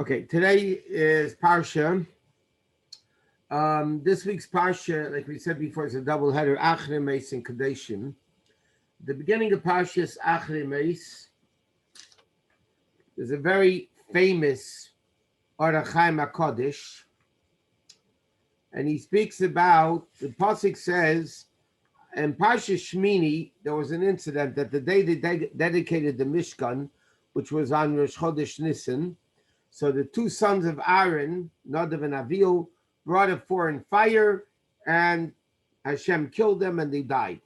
Okay, today is Parsha. This week's Parsha, like we said before, is a double header, Acharei and Kedoshim. The beginning of Parsha is Acharei. There's a very famous Arachai HaKodesh, and he speaks about, the Pasuk says, in Parsha Shmini, there was an incident that the day they dedicated the Mishkan, which was on Rosh Chodesh Nisan, so the two sons of Aaron, Nadav and Avihu, brought a foreign fire, and Hashem killed them, and they died.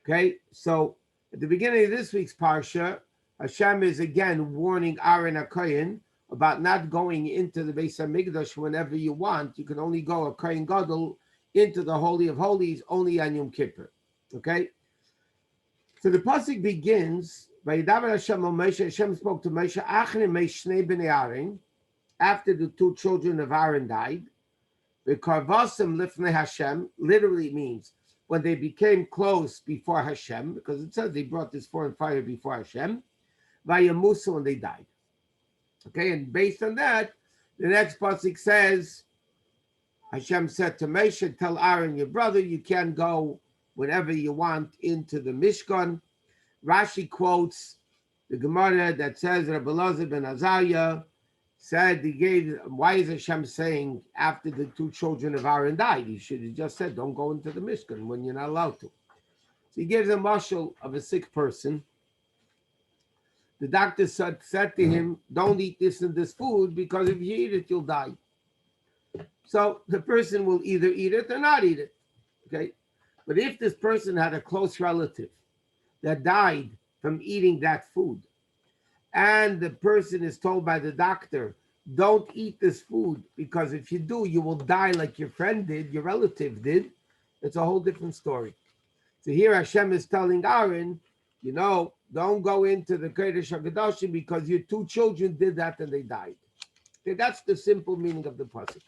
Okay, so at the beginning of this week's Parsha, Hashem is again warning Aaron HaKohen about not going into the Beis HaMikdash whenever you want. You can only go a Kohen Gadol into the Holy of Holies only on Yom Kippur. Okay, so the pasuk begins. Hashem spoke to Moshe after the two children of Aaron died. Hashem literally means when they became close before Hashem, because it says they brought this foreign fire before Hashem. Vayamusu, and they died. Okay, and based on that, the next pasuk says, Hashem said to Moshe, tell Aaron your brother you can go whenever you want into the Mishkan. Rashi quotes the Gemara that says Rabbi Yosef ben Azariah said why is Hashem saying after the two children of Aaron died? He should have just said, don't go into the Mishkan when you're not allowed to. So he gives a mashal of a sick person. The doctor said to him, don't eat this and this food because if you eat it, you'll die. So the person will either eat it or not eat it. Okay, but if this person had a close relative that died from eating that food, and the person is told by the doctor, don't eat this food, because if you do, you will die like your friend did, your relative did, it's a whole different story. So here Hashem is telling Aaron, don't go into the Kedoshim because your two children did that and they died. Okay, that's the simple meaning of the pasuk.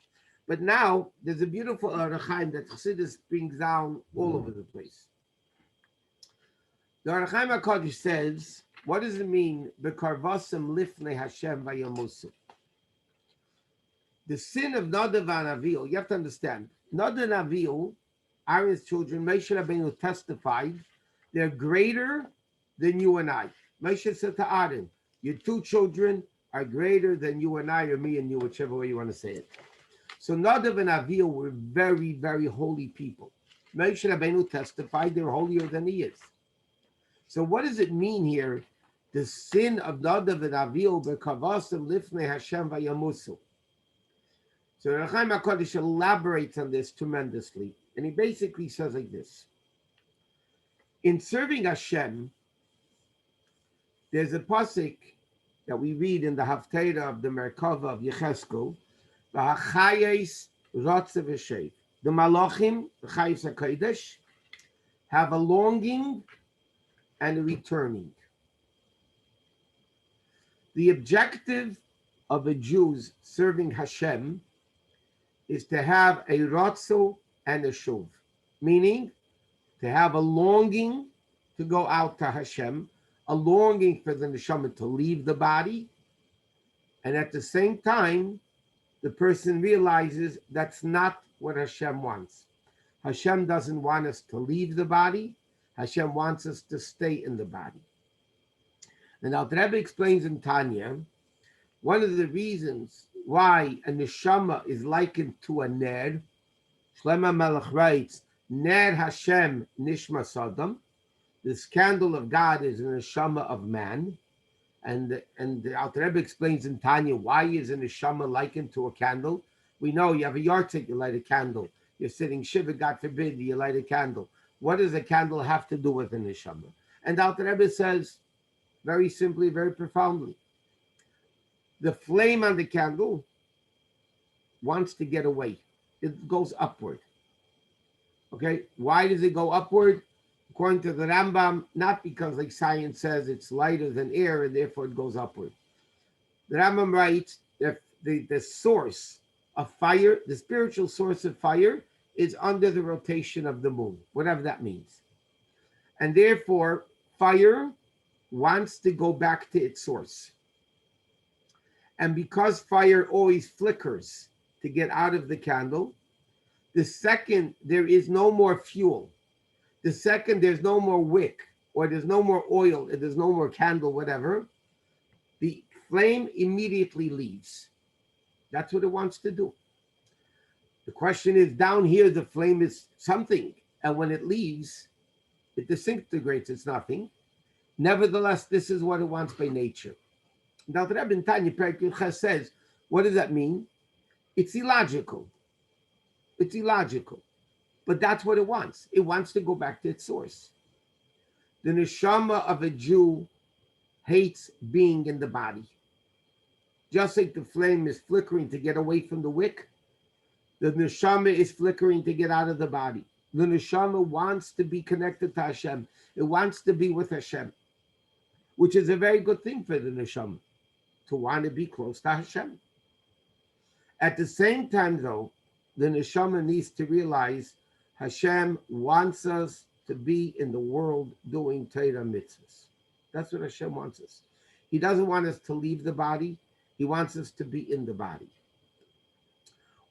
But now, there's a beautiful Arachai that Chassidic brings down all over the place. The Arachai HaKodesh says, what does it mean? Bekarvasim lifnei Hashem vayamusu. The sin of Nadav and Avihu, you have to understand, Nadav and Avihu, Aaron's children, Moshe Rabbeinu testified, they're greater than you and I. Moshe said to Aaron, your two children are greater than you and I, or me and you, whichever way you want to say it. So Nadav and Avihu were very, very holy people. Moshe Rabbeinu testified they're holier than he is. So what does it mean here? The sin of Nadav and Avihu bekavasim lifnei Hashem vayamusu. So Arachai HaKodesh elaborates on this tremendously, and he basically says like this: in serving Hashem, there's a pasuk that we read in the Haftarah of the Merkava of Yecheskel, v'hachayes rotze v'shev. The Malachim, the Chayes HaKodesh, have a longing and a returning. The objective of a Jew's serving Hashem is to have a rotzo and a shuv, meaning to have a longing to go out to Hashem, a longing for the neshama to leave the body, and at the same time, the person realizes that's not what Hashem wants. Hashem doesn't want us to leave the body. Hashem wants us to stay in the body. And Alter Rebbe explains in Tanya, one of the reasons why a neshama is likened to a ner, Shlomo Melech writes, Ner Hashem Nishma Sodom, this candle of God is a neshama of man. And the Alter Rebbe explains in Tanya, why is a neshama likened to a candle? We know you have a yahrzeit, you light a candle. You're sitting shiva, God forbid, you light a candle. What does a candle have to do with a neshama? And Alter Rebbe says, very simply, very profoundly, the flame on the candle wants to get away. It goes upward. Okay, why does it go upward? According to the Rambam, not because like science says it's lighter than air and therefore it goes upward. The Rambam writes that the source of fire, the spiritual source of fire, is under the rotation of the moon, whatever that means. And therefore, fire wants to go back to its source. And because fire always flickers to get out of the candle, the second there is no more fuel, the second there's no more wick, or there's no more oil, or there's no more candle, whatever, the flame immediately leaves. That's what it wants to do. The question is, down here, the flame is something, and when it leaves, it disintegrates, it's nothing. Nevertheless, this is what it wants by nature. Now, the Rebbe in Tanya Perek says, what does that mean? It's illogical. It's illogical. But that's what it wants. It wants to go back to its source. The neshama of a Jew hates being in the body. Just like the flame is flickering to get away from the wick, the neshama is flickering to get out of the body. The neshama wants to be connected to Hashem. It wants to be with Hashem, which is a very good thing for the neshama, to want to be close to Hashem. At the same time, though, the neshama needs to realize Hashem wants us to be in the world doing Torah mitzvahs. That's what Hashem wants us. He doesn't want us to leave the body. He wants us to be in the body.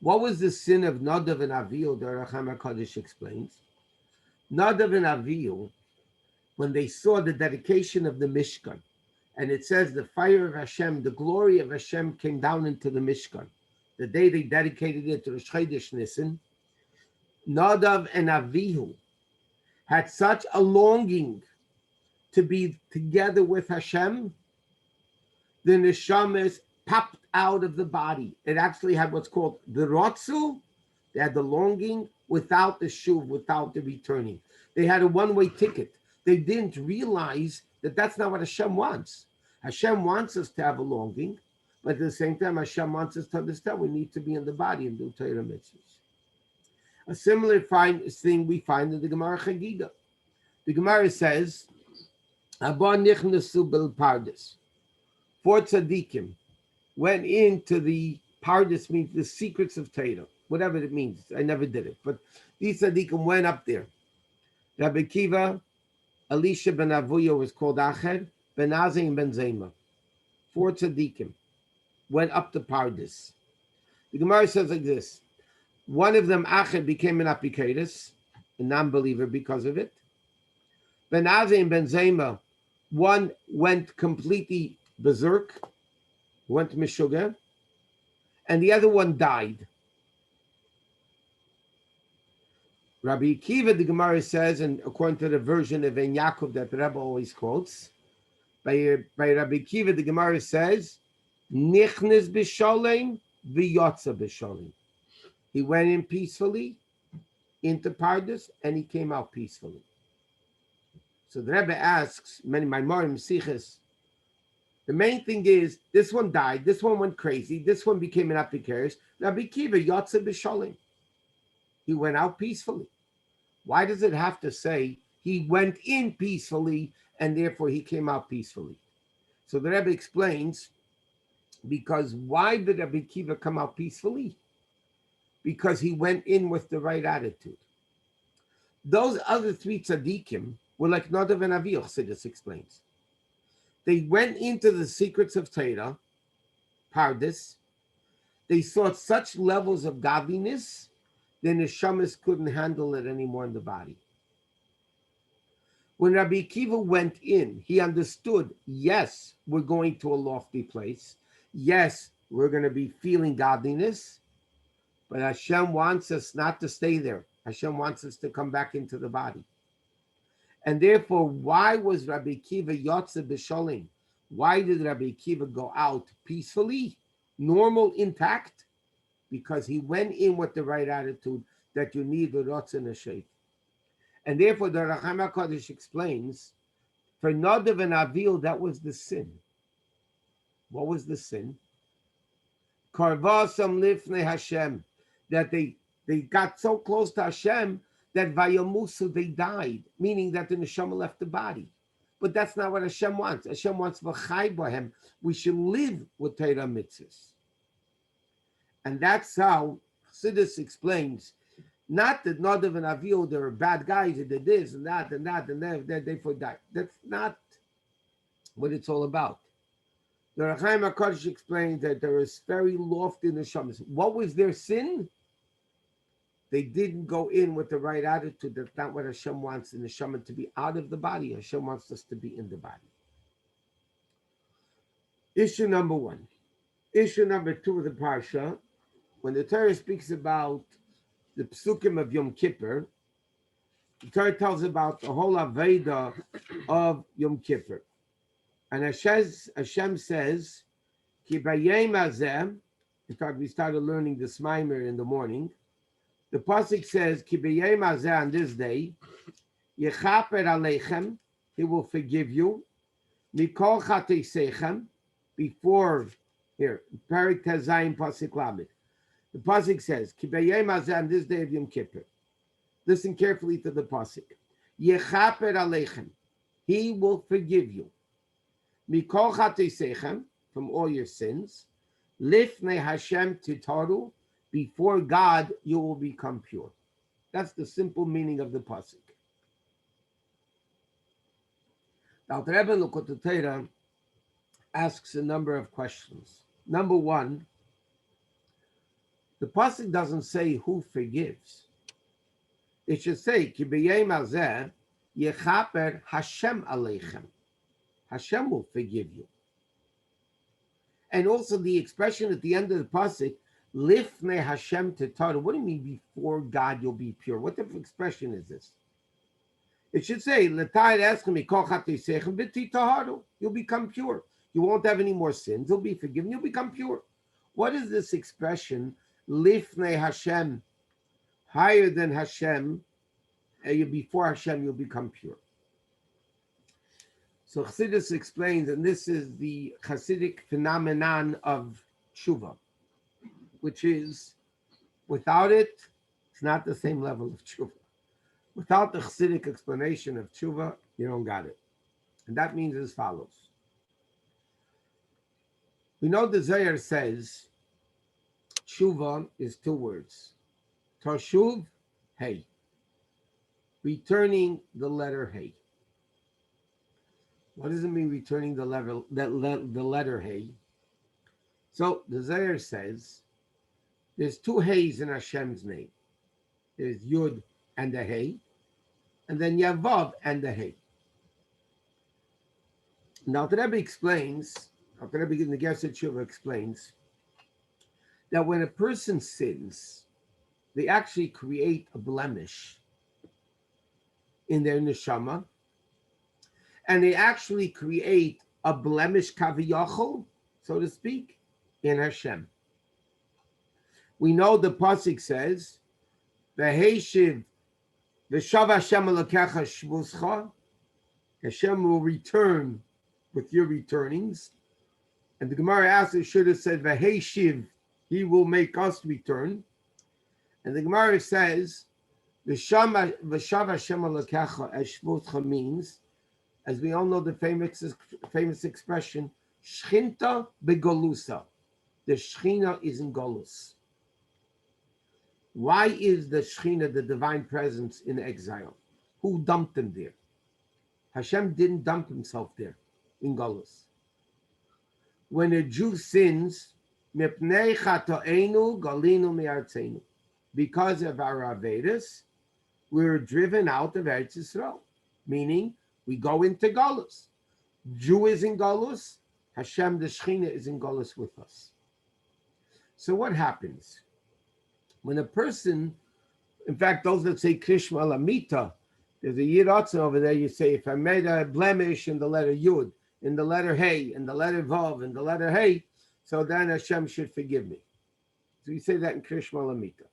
What was the sin of Nadav and Avihu? The Racham HaKadosh explains. Nadav and Avihu, when they saw the dedication of the Mishkan, and it says the fire of Hashem, the glory of Hashem came down into the Mishkan, the day they dedicated it to the Chodesh Nisan, Nadav and Avihu had such a longing to be together with Hashem, the neshamas popped out of the body. It actually had what's called the rotzu. They had the longing without the shuv, without the returning. They had a one-way ticket. They didn't realize that that's not what Hashem wants. Hashem wants us to have a longing, but at the same time, Hashem wants us to understand we need to be in the body and do Torah mitzvahs. A similar thing we find in the Gemara Chagiga. The Gemara says, "Abba nichnasu bel pardes." 4 tzaddikim went into the pardes, means the secrets of Torah, whatever it means. I never did it, but these tzaddikim went up there. Rabbi Kiva, Elisha ben Avuya was called Acher, Ben Azai and Ben Zema. 4 tzaddikim went up to pardes. The Gemara says like this: one of them, Acher, became an apikatus, a non-believer because of it. Ben Azai and Ben Zema, one went completely berserk, went mishuga, and the other one died. Rabbi Akiva, the Gemara says, and according to the version of En Yaakov that the Rebbe always quotes, by Rabbi Akiva, the Gemara says, Nichnes b'sholem v'yotza b'sholem. He went in peacefully into Pardes, and he came out peacefully. So the Rebbe asks, many Maimorim Siches, the main thing is, this one died, this one went crazy, this one became an apikaris. Rabbi Kiva, Yotze b'sholem. He went out peacefully. Why does it have to say he went in peacefully and therefore he came out peacefully? So the Rebbe explains, because why did Rabbi Kiva come out peacefully? Because he went in with the right attitude. Those other 3 tzaddikim were like Nadav and Avihu, Chassidus explains. They went into the secrets of Torah, Pardes. They saw such levels of godliness, the neshamas couldn't handle it anymore in the body. When Rabbi Akiva went in, he understood, yes, we're going to a lofty place. Yes, we're going to be feeling godliness, but Hashem wants us not to stay there. Hashem wants us to come back into the body. And therefore, why was Rabbi Akiva Yotze b'sholem? Why did Rabbi Akiva go out peacefully, normal, intact? Because he went in with the right attitude that you need the Rotz and the Sheikh. And therefore, the Racham HaKadosh explains, for Nadav and Avihu, that was the sin. What was the sin? Karvasam lifnei Hashem, that they got so close to Hashem that Vayamusu, they died, meaning that the neshama left the body. But that's not what Hashem wants. Hashem wants v'chai b'hem. We should live with Torah mitzvahs. And that's how Chassidus explains, not that Nadav and Avihu, they were bad guys, and did this and that and that, and they died. That's not what it's all about. The Reb Chaim HaKadosh explains that there is very lofty neshamas. What was their sin? They didn't go in with the right attitude. That's not what Hashem wants the neshama to be out of the body. Hashem wants us to be in the body. Issue number one. Issue number two of the Parsha, when the Torah speaks about the psukim of Yom Kippur, the Torah tells about the whole Aveda of Yom Kippur. And Hashem says, Ki b'yom hazeh, in fact, we started learning this mimer in the morning. The pasuk says, Ki b'yom hazeh, on this day, Yechaper aleichem, he will forgive you, Mikol chateisechem, before, here, Parak Tezayim pasuk lamed. The pasuk says, Ki b'yom hazeh, on this day of Yom Kippur. Listen carefully to the pasuk. Yechaper aleichem, he will forgive you. Mikol chateisechem, from all your sins. Lifnei Hashem titaru, before God you will become pure. That's the simple meaning of the pasuk. Now, the Rebbe L'Kutei Torah asks a number of questions. Number one, the pasuk doesn't say who forgives. It should say, Ki b'yom hazeh yechaper Hashem aleichem. Hashem will forgive you. And also the expression at the end of the pasuk, Lifnei Hashem titaru. What do you mean before God you'll be pure? What type of expression is this? It should say, L'tayr eschem mikol chateisechem v'titaharu. You'll become pure. You won't have any more sins. You'll be forgiven. You'll become pure. What is this expression? Lifnei Hashem, higher than Hashem. Before Hashem, you'll become pure. So Chassidus explains, and this is the Chassidic phenomenon of tshuva, which is, without it, it's not the same level of tshuva. Without the Chassidic explanation of tshuva, you don't got it. And that means as follows. We know the Zohar says tshuva is two words. Tashuv, hey. Returning the letter hey. What does it mean returning the letter hey? So the Zohar says there's two heys in Hashem's name. There's Yud and the hey, and then Yavav and the hey. Now the Rebbe explains, the Rebbe in the Gerset Tshuva explains that when a person sins, they actually create a blemish in their neshama, and they actually create a blemish kaviyachol, so to speak, in Hashem. We know the pasuk says, "V'heishiv v'shav Hashem elakecha shvuscha." Hashem will return with your returnings, and the Gemara asks, it should have said, "V'heishiv," he will make us return, and the Gemara says, "V'shav Hashem elakecha shvuscha" means, as we all know, the famous expression, Shchinta begolusa. The Shechina is in Golus. Why is the Shechina, the divine presence, in exile? Who dumped him there? Hashem didn't dump himself there in Golus. When a Jew sins, Mipnei chato'enu galinu me'artzenu. Because of our Avedas, we're driven out of Eretz Yisrael, meaning we go into Golus. Jew is in Golus. Hashem, the Shechina, is in Golus with us. So what happens? When a person, in fact, those that say Krishma Lamita, there's a Yiratzin over there, you say, if I made a blemish in the letter Yud, in the letter Hey, in the letter Vav, in the letter Hey, so then Hashem should forgive me. So you say that in Krishma Lamita.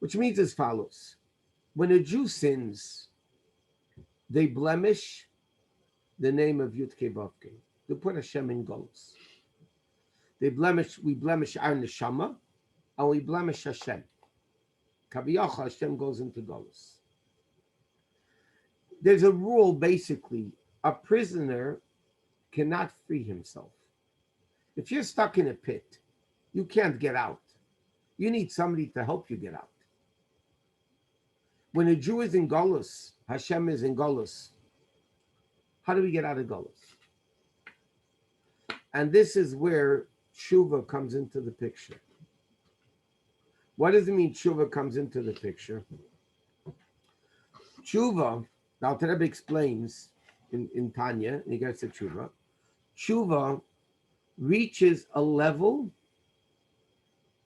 Which means as follows. When a Jew sins, they blemish the name of Yudke Vavke. They put Hashem in Golus. We blemish our neshama, and we blemish Hashem. Kaviyachol, Hashem goes into Golus. There's a rule, basically, a prisoner cannot free himself. If you're stuck in a pit, you can't get out. You need somebody to help you get out. When a Jew is in Golus, Hashem is in Golus. How do we get out of Golus? And this is where tshuva comes into the picture. What does it mean tshuva comes into the picture? Tshuva, the Alter Rebbe explains in Tanya, and he gets to tshuva. Tshuva reaches a level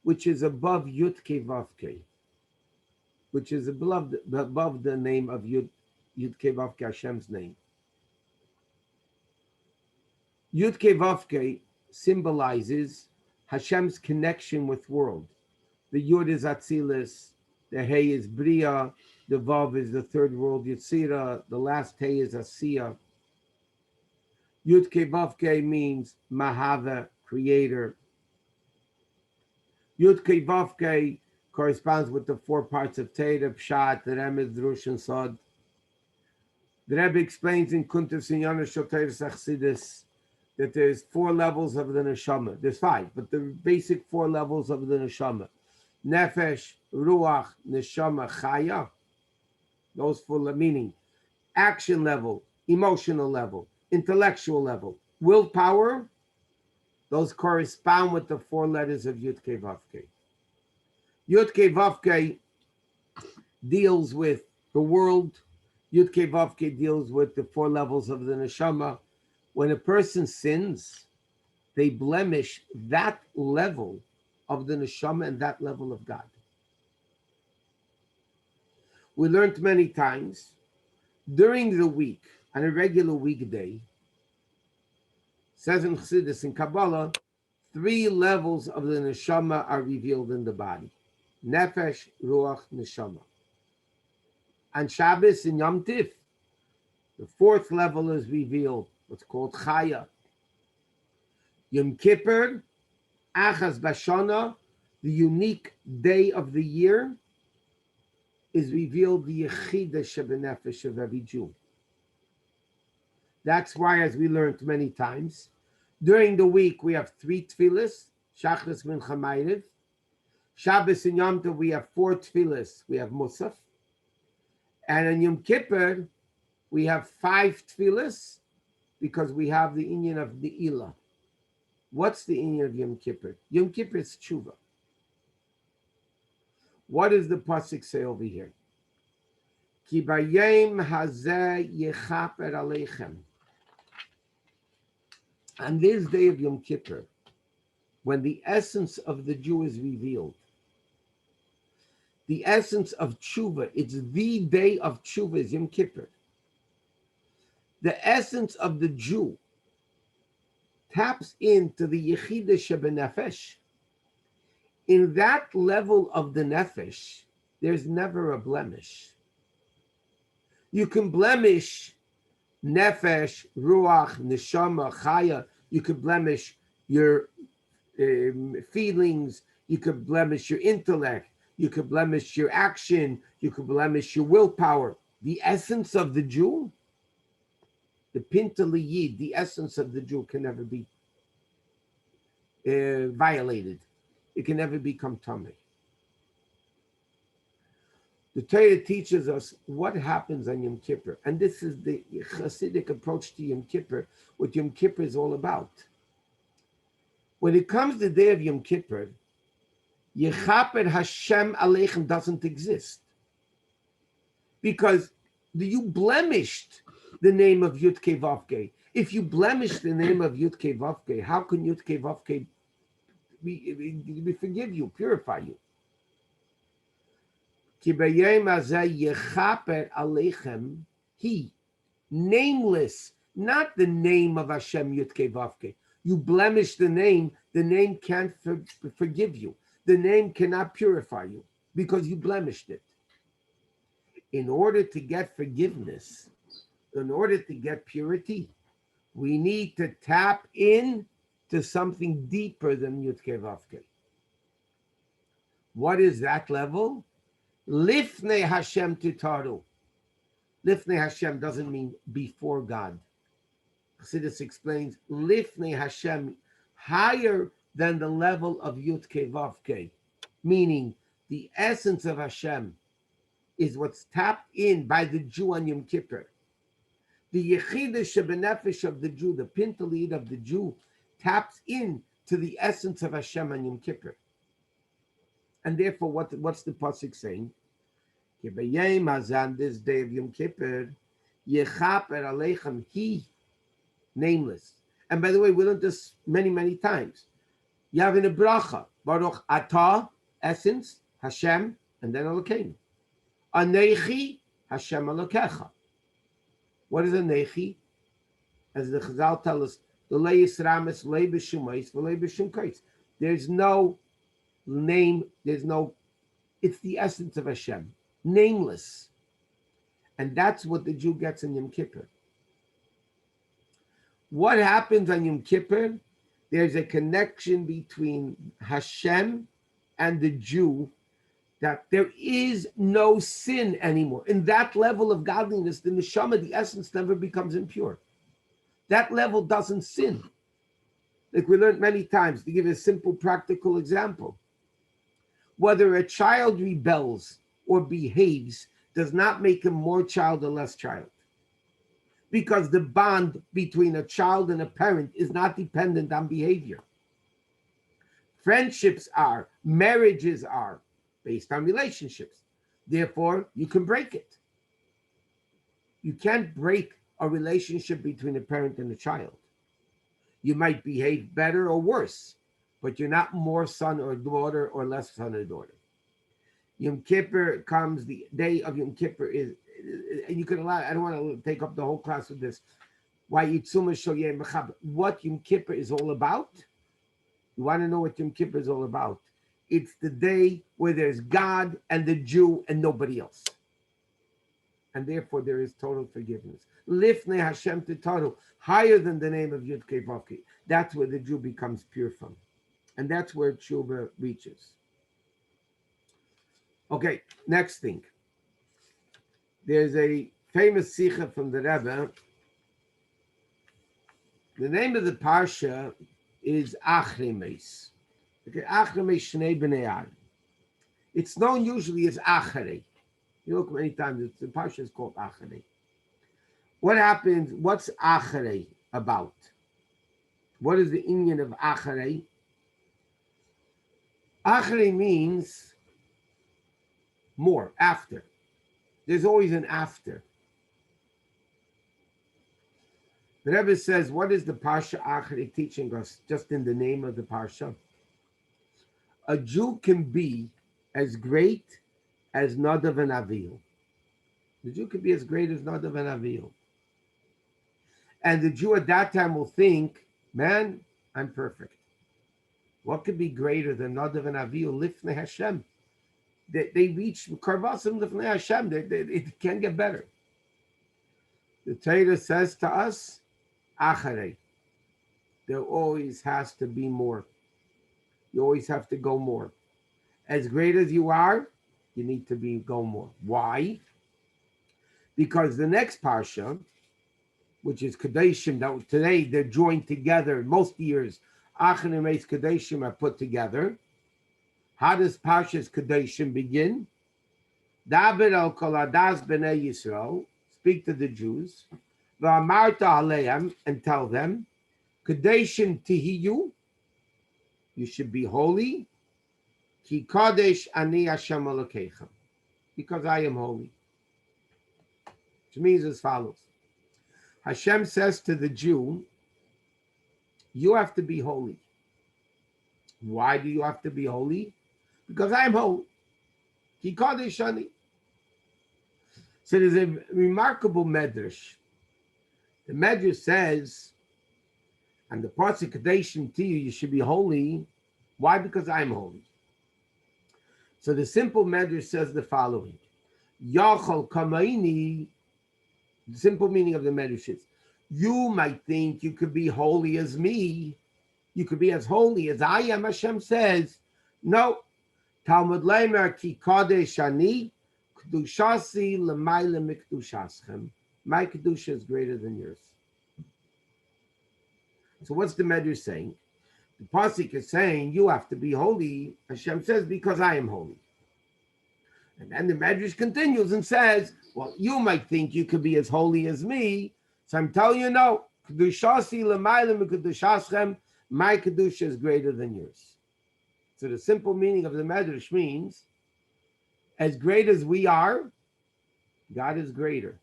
which is above Yud Kei Vav Kei, which is above the name of Yud Kei Vav Kei, Hashem's name. Yud Kei Vav Kei symbolizes Hashem's connection with world. The Yud is Atzilus, the Hey is Bria, the Vav is the third world Yetzira, the last Hey is Asiya. Yud Kei Vav Kei means Mahava, creator. Yud Kei Vav Kei corresponds with the 4 parts of Teira, Pshat, Remez, Drush, and Sod. The Rebbe explains in Kuntas and Yonash Shoteres Achsidis that there's 4 levels of the neshama. There's 5, but the basic 4 levels of the neshama: nefesh, ruach, neshama, chaya. Those 4 meaning action level, emotional level, intellectual level, willpower. Those correspond with the 4 letters of Yud Kei Vav Kei. Yud Kei Vav Kei deals with the world. Yud Kei Vav Kei deals with the 4 levels of the neshama. When a person sins, they blemish that level of the neshama and that level of God. We learned many times during the week, on a regular weekday, says in Chassidus and Kabbalah, 3 levels of the neshama are revealed in the body: nefesh, ruach, neshama. On Shabbos and Yom Tif, the 4th level is revealed, what's called chaya. Yom Kippur, Achaz Bashana, the unique day of the year, is revealed the Yechida Shebenefesh of every Jew. That's why, as we learned many times, during the week we have 3 tefillas, Shachris, Mincha, Ma'ariv. Shabbos and Yom Tov we have 4 tefillas, we have Musaf. And in Yom Kippur we have 5 tefillas because we have the inyan of the Ilah. What's the inyan of Yom Kippur? Yom Kippur is tshuva. What does the pasuk say over here? Ki bayom hazeh yechaper aleichem. On this day of Yom Kippur, when the essence of the Jew is revealed, the essence of tshuva, it's the day of tshuva, is Yom Kippur. The essence of the Jew taps into the Yechida Shebenefesh. In that level of the Nefesh, there's never a blemish. You can blemish Nefesh, Ruach, Neshama, Chaya. You could blemish your feelings. You could blemish your intellect. You could blemish your action. You could blemish your willpower. The essence of the Jew, the Pinta Liyid, the essence of the Jew can never be violated. It can never become tummy. The Torah teaches us what happens on Yom Kippur. And this is the Chassidic approach to Yom Kippur, what Yom Kippur is all about. When it comes to the day of Yom Kippur, Yechaper Hashem Aleichem doesn't exist. Because you blemished the name of Yud Kei Vav Kei. If you blemish the name of Yud Kei Vav Kei, how can Yud Kei Vav Kei we forgive you, purify you? Ki bayom hazeh yechaper aleichem, he, nameless, not the name of Hashem Yud Kei Vav Kei. You blemish the name can't forgive you. The name cannot purify you because you blemished it. In order to get forgiveness, in order to get purity, we need to tap in to something deeper than Yud Kei Vav Kei. What is that level? Lifnei Hashem Titaru. Lifnei Hashem doesn't mean before God. Chassidus explains Lifnei Hashem, higher than the level of Yud Kei Vav Kei, meaning the essence of Hashem is what's tapped in by the Jew on Yom Kippur. The Yechida Shebenefesh of the Jew, the Pintalid of the Jew, taps in to the essence of Hashem on Yom Kippur. And therefore, what's the pasuk saying? This day of Yom Kippur, Yechaper Aleichem, He, nameless. And by the way, we learned this many, many times. You have in a bracha, Baruch Atah, essence, Hashem, and then Elokeinu. Anechi, Hashem Elokecha. What is Anechi? As the Chazal tell us, the Leis Ramis, Lei B'Shumais, V'Lei B'Shum Kais. There's no name, it's the essence of Hashem, nameless. And that's what the Jew gets in Yom Kippur. What happens on Yom Kippur? There's a connection between Hashem and the Jew, that there is no sin anymore. In that level of godliness, the neshama, the essence, never becomes impure. That level doesn't sin. Like we learned many times, to give a simple practical example. Whether a child rebels or behaves does not make him more child or less child. Because the bond between a child and a parent is not dependent on behavior. Friendships are, marriages are based on relationships. Therefore, you can break it. You can't break a relationship between a parent and a child. You might behave better or worse, but you're not more son or daughter or less son or daughter. Yom Kippur comes, the day of Yom Kippur is, and you can allow, I don't want to take up the whole class with this. Why Yitzuma Shoyeh Mechab? What Yom Kippur is all about? You want to know what Yom Kippur is all about? It's the day where there's God and the Jew and nobody else. And therefore there is total forgiveness. Lifnei Hashem Titaru, higher than the name of Yud Kei Vav Kei. That's where the Jew becomes pure from. And that's where Tshuva reaches. Okay, next thing. There's a famous sikha from the Rebbe. The name of the Parsha is Acharei. Okay, Acharei Shnei Bnei Adam. It's known usually as Acharei. You look many times, the Parsha is called Acharei. What happens? What's Acharei about? What is the inyan of Acharei? Acharei means more, after. There's always an after. The Rebbe says, what is the Parsha Acharei teaching us, just in the name of the Parsha? A Jew can be as great as Nadav and Avihu. The Jew can be as great as Nadav and Avihu. And the Jew at that time will think, man, I'm perfect. What could be greater than Nadav and Avihu? Lifnei Hashem. They reach Karvasim Lifnei Hashem. It can't get better. The Torah says to us, Acharei. There always has to be more. You always have to go more. As great as you are, you need to go more. Why? Because the next Parsha, which is Kedoshim, that today they're joined together. Most years, Acharei and Kedoshim are put together. How does Parsha's Kedoshim begin? David al kol hadas b'nei Yisrael, speak to the Jews, v'amarta aleim, and tell them, Kedoshim tihiyu, you should be holy, ki kadesh ani Hashem Elokeichem, because I am holy. Which means as follows. Hashem says to the Jew, you have to be holy. Why do you have to be holy? Because I am holy. Ki kadesh ani. So there's a remarkable medrash. The medrash says, and the Parsha Kedoshim to you should be holy. Why? Because I'm holy. So the simple medrash says the following: Yachol kamaini. The simple meaning of the medrash is, you might think you could be holy as me. You could be as holy as I am. Hashem says, no. Talmud leimer ki kadesh ani kedushasi l'mayla mikdushaschem. My kedusha is greater than yours. So what's the medrash saying? The pasuk is saying you have to be holy. Hashem says because I am holy. And then the medrash continues and says, well, you might think you could be as holy as me. So I'm telling you no. Kedushasi l'mayla mikdushaschem. My Kedusha is greater than yours. So the simple meaning of the Medrash means, as great as we are, God is greater.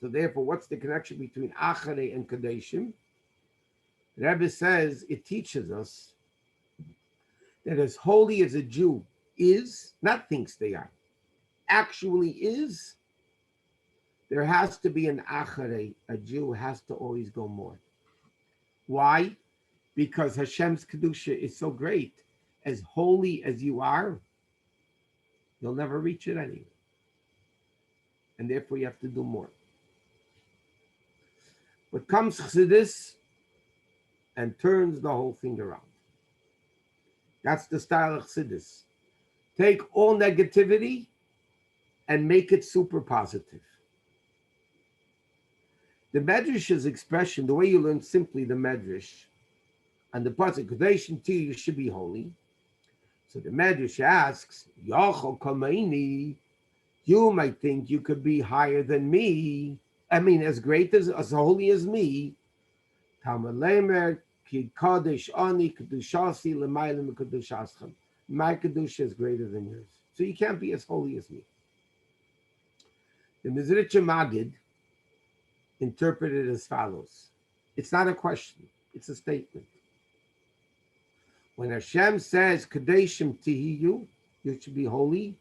So therefore, what's the connection between Acharei and Kedoshim? The Rebbe says it teaches us that as holy as a Jew is, not thinks they are, actually is, there has to be an Acharei. A Jew has to always go more. Why? Because Hashem's Kedusha is so great. As holy as you are, you'll never reach it anyway. And therefore you have to do more. But comes Chassidus and turns the whole thing around. That's the style of Chassidus. Take all negativity and make it super positive. The Medrash's expression, the way you learn simply the Medrash, and the pasuk Kedoshim to you should be holy. So the Medrash asks, Yachol Kamaini, you might think you could be higher than me. I mean, as great as holy as me. Tamalemer ki kadosh ani kedushasi l'maylim kedushaschem. My kedusha is greater than yours, so you can't be as holy as me. The Mizritcha Magid interpreted as follows. It's not a question, it's a statement. When Hashem says, Kedoshim tihiyu, you should be holy,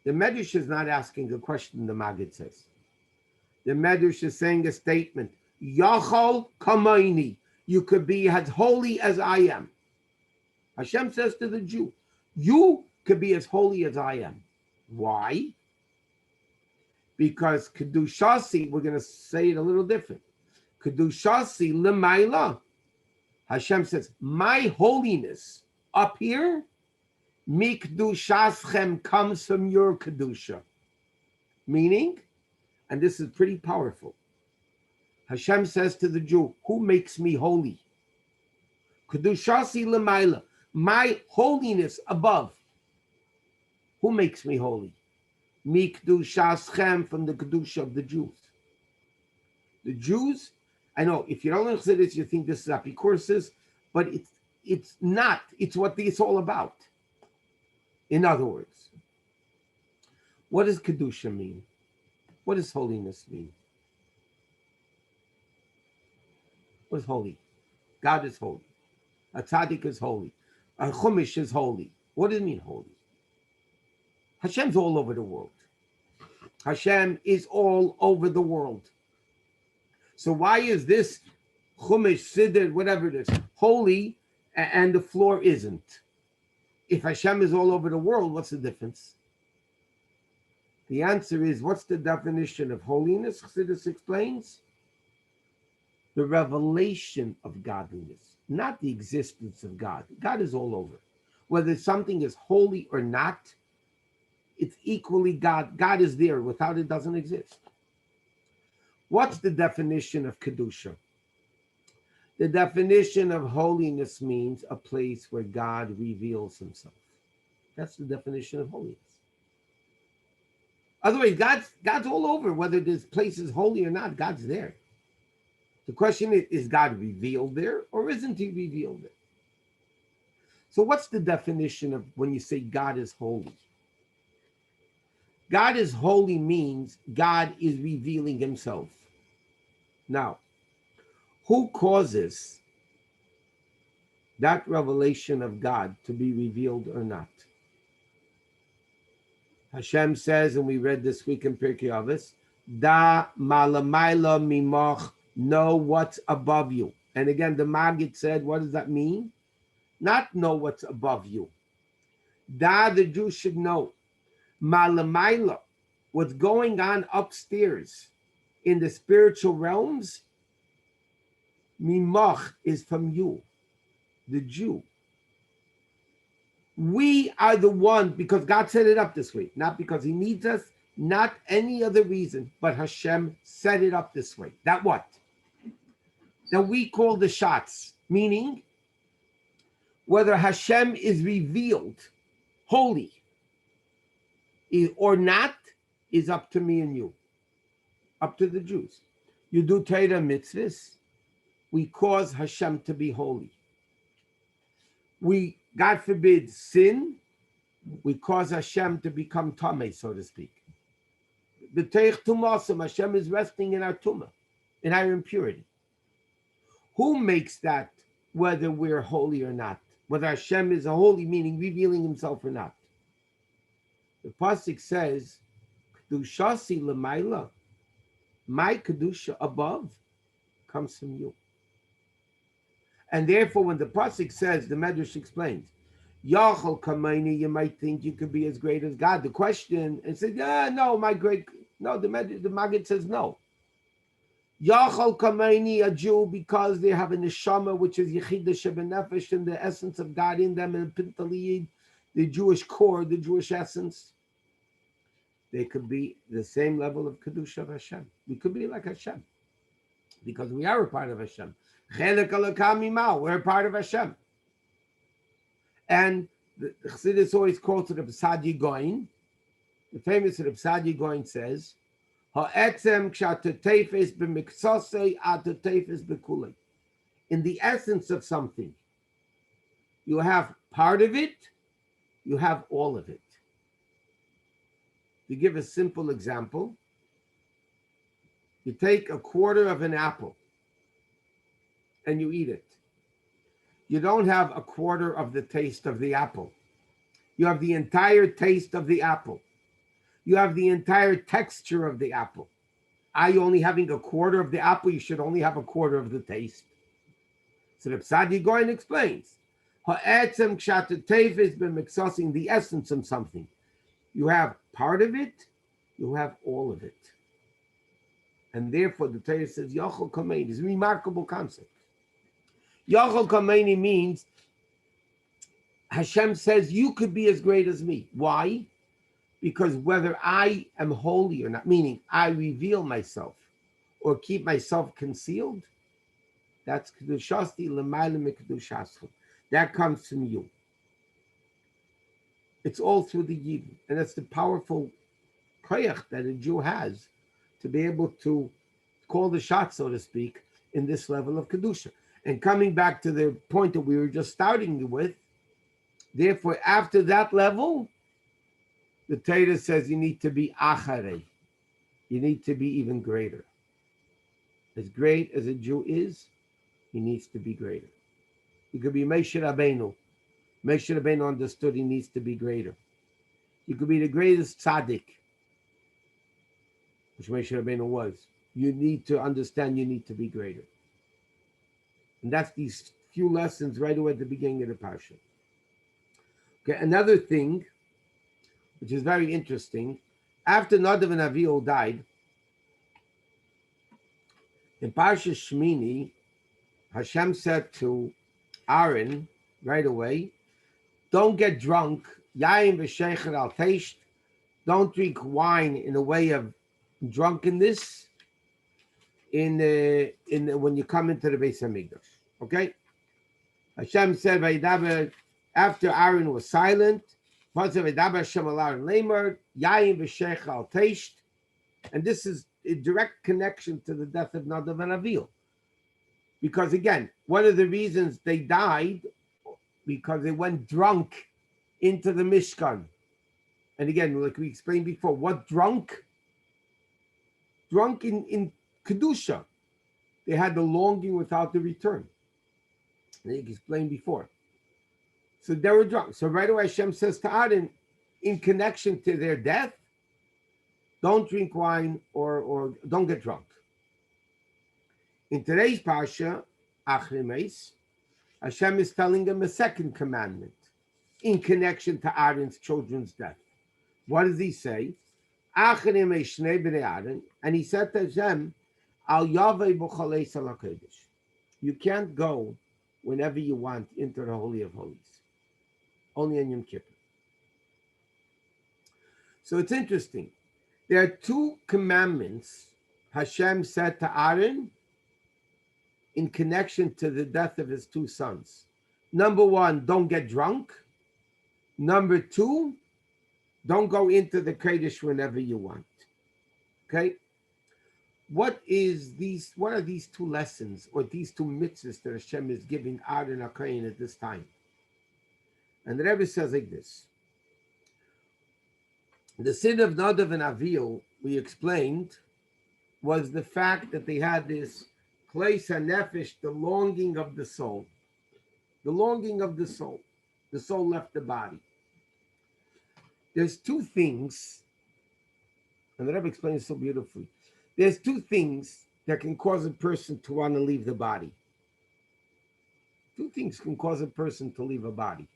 the Medrash is not asking a question, the Magid says. The Medrash is saying a statement. Yachol kamaini, you could be as holy as I am. Hashem says to the Jew, you could be as holy as I am. Why? Because Kedushasi, we're going to say it a little different. Kedushasi l'mayla. Hashem says, my holiness up here, mikdushaschem comes from your kedusha. Meaning, and this is pretty powerful, Hashem says to the Jew, who makes me holy? Kedushasi l'mayla, my holiness above. Who makes me holy? Mikdushaschem, from the kedusha of the Jews. The Jews, I know, if you don't understand this, you think this is apikourses, but it's not. It's what it's all about. In other words, what does Kedusha mean? What does holiness mean? What is holy? God is holy. A tzaddik is holy. A chumash is holy. What does it mean, holy? Hashem's all over the world. Hashem is all over the world. So why is this chumash, siddur, whatever it is, holy and the floor isn't? If Hashem is all over the world, what's the difference? The answer is, what's the definition of holiness? Chassidus explains, the revelation of godliness, not the existence of God. God is all over. Whether something is holy or not, it's equally God. God is there. Without it, doesn't exist. What's the definition of Kedusha? The definition of holiness means a place where God reveals himself. That's the definition of holiness. Otherwise, God's all over. Whether this place is holy or not, God's there. The question is God revealed there or isn't he revealed there? So what's the definition of when you say God is holy? God is holy means God is revealing himself. Now, who causes that revelation of God to be revealed or not? Hashem says, and we read this week in Pirkei Avos, Da malamayla mimach, know what's above you. And again, the Maggid said, what does that mean? Not know what's above you. Da, the Jew should know. Malamayla, what's going on upstairs in the spiritual realms, mimach is from you, the Jew. We are the one, because God set it up this way, not because he needs us, not any other reason, but Hashem set it up this way. That what? That we call the shots, meaning whether Hashem is revealed holy or not is up to me and you, up to the Jews. You do Torah mitzvahs, we cause Hashem to be holy. We, God forbid, sin, we cause Hashem to become tameh, so to speak. The Teich Tumasim, Hashem is resting in our tumah, in our impurity. Who makes that whether we're holy or not? Whether Hashem is a holy, meaning revealing himself or not. The pasuk says, Kedushasi l'mayla, my kedusha above comes from you. And therefore, when the pasuk says, the Medrash explains, Yachol Kamaini, you might think you could be as great as God. The question, and said, no, the Maggid says no. Yachol Kamaini, a Jew, because they have a neshama, which is Yechida Shebenefesh, and the essence of God in them, and Pintaliyid, the Jewish core, the Jewish essence. They could be the same level of Kedusha of Hashem. We could be like Hashem, because we are a part of Hashem. We're a part of Hashem. And the Chassidus always quotes the Psadi Goin. The famous Psadi Goin says, in the essence of something, you have part of it, you have all of it. To give a simple example, you take a quarter of an apple and you eat it. You don't have a quarter of the taste of the apple. You have the entire taste of the apple. You have the entire texture of the apple. Are you only having a quarter of the apple? You should only have a quarter of the taste. So the Psadi Goin explains, ha'etzem kshat teif been mixing the essence of something. You have part of it, you have all of it. And therefore the Torah says, Yachol Kameini is a remarkable concept. Yachol Kameini means Hashem says, you could be as great as me. Why? Because whether I am holy or not, meaning I reveal myself or keep myself concealed, that's Kedushasti L'mayla Mikedushaschu. That comes from you. It's all through the Yidden. And that's the powerful koyach that a Jew has to be able to call the shot, so to speak, in this level of Kedusha. And coming back to the point that we were just starting with, therefore, after that level, the Torah says you need to be Acharei. You need to be even greater. As great as a Jew is, he needs to be greater. You could be Moshe Rabbeinu. Moshe Rabbeinu understood he needs to be greater. You could be the greatest tzaddik, which Moshe Rabbeinu was. You need to understand you need to be greater. And that's these few lessons right away at the beginning of the Parsha. Okay, another thing, which is very interesting, after Nadav and Avihu died, in Parsha Shmini, Hashem said to Aaron right away, don't get drunk, yayin v'shecher al teisht, don't drink wine in a way of drunkenness when you come into the Beis Hamikdash. Okay? Hashem said, after Aaron was silent, and this is a direct connection to the death of Nadav and Avihu. Because again, one of the reasons they died, because they went drunk into the Mishkan. And again, like we explained before, what drunk? Drunk in Kedusha. They had the longing without the return. And he explained before. So they were drunk. So right away Hashem says to Aaron, in connection to their death, don't drink wine or don't get drunk. In today's Parsha, Acharei, Hashem is telling them a second commandment in connection to Aaron's children's death. What does he say? Acharei, and he said to Hashem, Al Yavei b'chalei Sal HaKodesh. You can't go whenever you want into the Holy of Holies. Only on Yom Kippur. So it's interesting. There are two commandments Hashem said to Aaron in connection to the death of his two sons. Number one, don't get drunk. Number two, don't go into the Kodesh whenever you want. Okay? what are these two lessons or these two mitzvahs that Hashem is giving out in Acharei at this time? And the Rebbe says like this. The sin of Nadav and Avihu, we explained, was the fact that they had this Kleis HaNefesh, the longing of the soul. The longing of the soul. The soul left the body. There's two things, and the Rebbe explains so beautifully. There's two things that can cause a person to want to leave the body. Two things can cause a person to leave a body.